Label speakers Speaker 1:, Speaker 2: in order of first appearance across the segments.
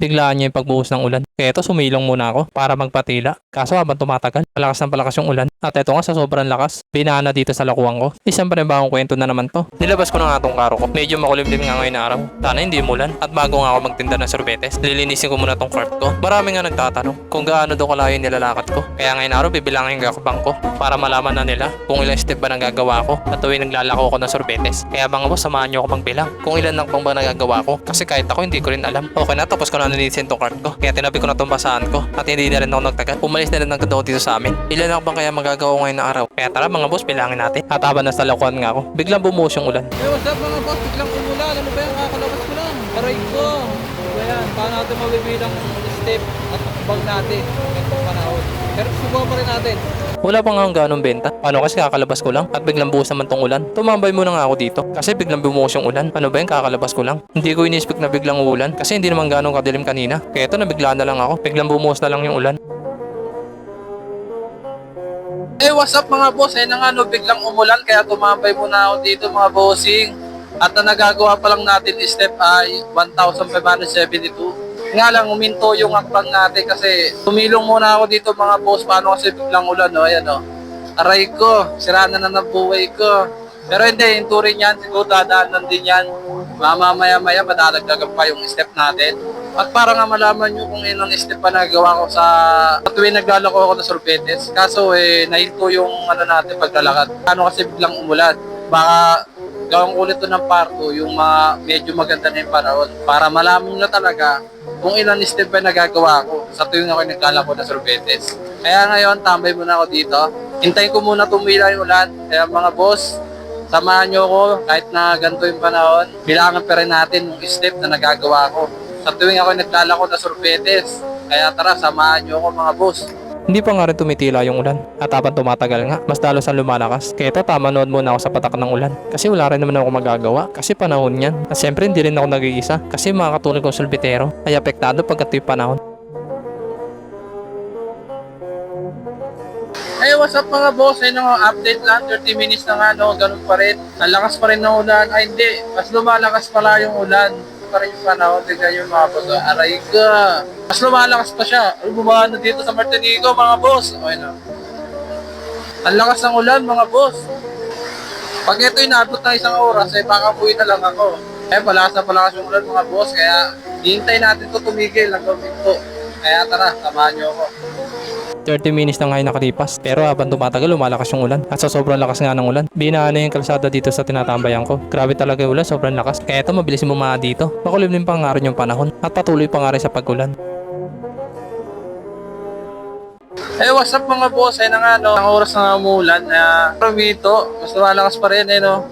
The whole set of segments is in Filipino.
Speaker 1: Biglaan niya yung pagbuhos ng ulan. Kaya ito sumilong muna ako para magpatila. Kaso habang tumatagal, malakas ng palakas yung ulan. At eto nga sa sobrang lakas, binana dito sa lakuan ko. Isang panibagong kwento na naman to. Nilabas ko na nga tong karo ko. Medyo makulimlim nga ngayon na araw. Sana hindi umulan. At bago nga ako magtinda ng sorbetes, lilinisin ko muna tong cart ko. Marami nga nagtatanong kung gaano daw kalayo yung nilalakad ko. Kaya ngayon araw bibilangin ko yung ko para malaman na nila kung ilang step ba nagagawa ko at tuwing naglalako ako ng sorbetes. Kaya mga boss, samahan nyo ako magbilang kung ilan nakbang ba nagagawa ko. Kasi kahit ako hindi ko rin alam. Okay na, tapos ko na nilinisin tong cart ko. Kaya tinabi ko na tong basahan ko at hindi na rin ako nagtagal. Umalis na rin ng ganda dito sa amin. Ilan nakbang kaya magagawa ko ngayon na araw. Kaya tara mga boss, bilangin natin. At habang nasa lakuan nga ako, biglang bumuhos yung ulan.
Speaker 2: Hey, what's up mga boss? Biglang umulan. Ano ba yan? Kakalabas ko lang. Aray ko. Ano ba yan? Paano natin mabibilang step at bag natin ngayong panahon? Pero subukan pa rin natin.
Speaker 1: Wala pa nga ang ganong benta. Paano kasi kakalabas ko lang at biglang buhos naman tong ulan. Tumambay muna nga ako dito kasi biglang bumuhos yung ulan. Ano ba yung kakalabas ko lang? Hindi ko in-expect na biglang uulan kasi hindi naman ganong kadilim kanina. Kaya ito nabigla na lang ako. Biglang bumuhos na lang yung ulan.
Speaker 2: Hey, what's up mga boss? Ayun na nga, no, biglang umulan kaya tumambay muna ako dito mga bossing. At ang nagagawa pa lang natin step ay 1,572. Nga lang, uminto yung hakbang natin kasi tumilong muna ako dito mga boss. Paano kasi biglang ulan, no? Ayan, no? Aray ko, sira na ng buhay ko. Pero hindi, yung turing yan, siguro dadaanan din yan. Mamaya-maya, madadagdagan pa yung step natin. At para nga malaman nyo kung ilang step pa nagawa ko sa tuwing naglalako ako ng sorbetes. Kaso nahinto yung natin paglalakad. Ano kasi biglang umulan. Baka gawang ulit to ng parto yung mga medyo maganda na yung panahon. Para malaman nyo talaga kung ilang step pa nagagawa ko sa tuwing ako naglalako ng sorbetes. Kaya ngayon, tambay muna ako dito. Hintayin ko muna tumila yung ulan. Kaya mga boss, samahan nyo ako kahit na ganito yung panahon. Bilangan pa rin natin yung step na nagagawa ko sa tuwing ako naglalako na sorbetes. Kaya tara, samahan nyo ako mga boss.
Speaker 1: Hindi pa nga rin tumitila yung ulan at habang tumatagal nga, mas lalo siyang lumalakas. Kaya ito tama nood muna ako sa patak ng ulan kasi wala rin naman ako magagawa kasi panahon yan. At syempre hindi rin ako nag-iisa kasi mga katulad kong sulbitero ay apektado pagkat yung panahon.
Speaker 2: Hey, what's up mga boss? Ayun nga, update lang, 30 minutes na nga, no, ganun pa rin. Ang lakas pa rin ng ulan. Ay hindi, mas lumalakas pala yung ulan. Pa rin yung panahon, tignan yung mga boss. Aray ka! Mas lumalakas pa siya. Ay, bumano dito sa Martinico mga boss. Okay na. Ang lakas ng ulan mga boss. Pag ito inabot na isang oras, baka buhay na lang ako. Palakas na palakas yung ulan mga boss. Kaya hihintay natin to tumigil ng to. Kaya tara, samahan nyo ako.
Speaker 1: 30 minutes na ngayon nakalipas pero habang tumatagal lumalakas yung ulan at sa sobrang lakas nga ng ulan binaan na yung kalsada dito sa tinatambayan ko. Grabe talaga yung ulan, sobrang lakas kaya ito mabilis bumaba dito. Makulimlim pa nga rin yung panahon at patuloy pa nga rin sa pag-ulan.
Speaker 2: Hey, what's up mga boss? Ayun na nga, no, ang oras na umulan. Ramito, mas lumalakas pa rin, no.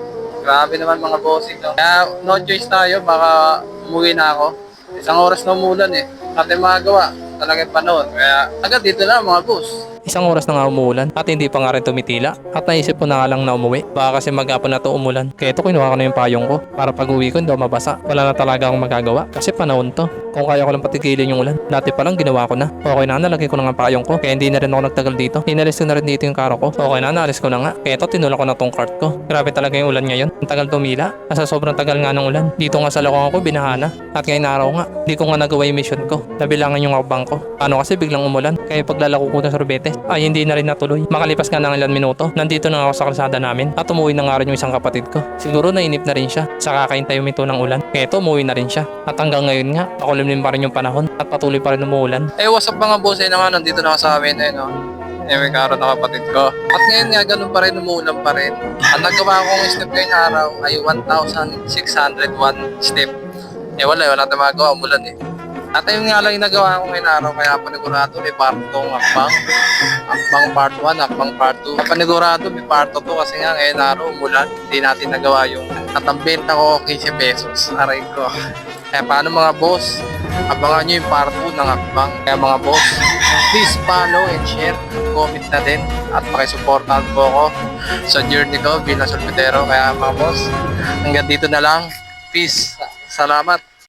Speaker 2: Grabe naman mga bossing, no. Kaya no choice tayo, baka umuwi na ako. Isang oras na umulan, natin magawa talaga yung panahon. Kaya agad dito na mga boss.
Speaker 1: Isang oras na nga umuulan at hindi pa nga rin tumitila at naisip ko na nga lang na umuwi. Baka kasi maghapon na to umulan. Kaya ito kinuha ko na yung payong ko para pag uwi ko hindi ako mabasa. Wala na talaga akong magagawa kasi panahon to. Kung kaya ko lang patigilin yung ulan. Dati pa lang ginawa ko na. Okay na, nalagay ko na nga payong ko. Kaya hindi na rin ako nagtagal dito. Inalis ko na rin dito yung karo ko. Okay na, naalis ko na nga. Kaya ito tinulak ko na tong cart ko. Grabe talaga yung ulan ngayon. Ang tagal tumila. Nasa sobrang tagal nga ng ulan. Dito nga sa lakuan ko binahana. At ngayon araw nga, di ko nga nagawa yung mission ko. Nabilangan yung akbang ko. Paano kasi biglang umulan. Kaya paglalako ko ng sorbetes ay hindi na rin natuloy. Makalipas nga ng ilang minuto, nandito na ako sa kalsada namin at umuwi na nga rin yung isang kapatid ko. Siguro nainip na rin siya sa kakaintay uminto ng ulan. Kaya ito umuwi na rin siya. At hanggang ngayon nga, makulimlim pa rin yung panahon at patuloy pa rin umuulan.
Speaker 2: Hey, what's up mga boss? Ayun na nga, nandito na ako sa amin, no. May karo na kapatid ko. At ngayon nga, ganun pa rin, umuulan pa rin. Ang nagawa kong step ngayong araw ay 1,601 step. Wala tayong magawa, umulan At ayun nga lang yung nagawa ko ngayong araw, kaya panigurado may part 2 akbang. Akbang part 1, akbang part 2. Panigurado may part 2 kasi nga ngayong araw umulan. Hindi natin nagawa yung at ang benta ko 15 pesos. Aray ko. Kaya paano mga boss? Abangan nyo yung part 2 ng akbang. Kaya mga boss, please follow and share. Comment na din. At pakisuportahan po ako sa journey ko bilang solpetero. Kaya mga boss, hanggang dito na lang. Peace. Salamat.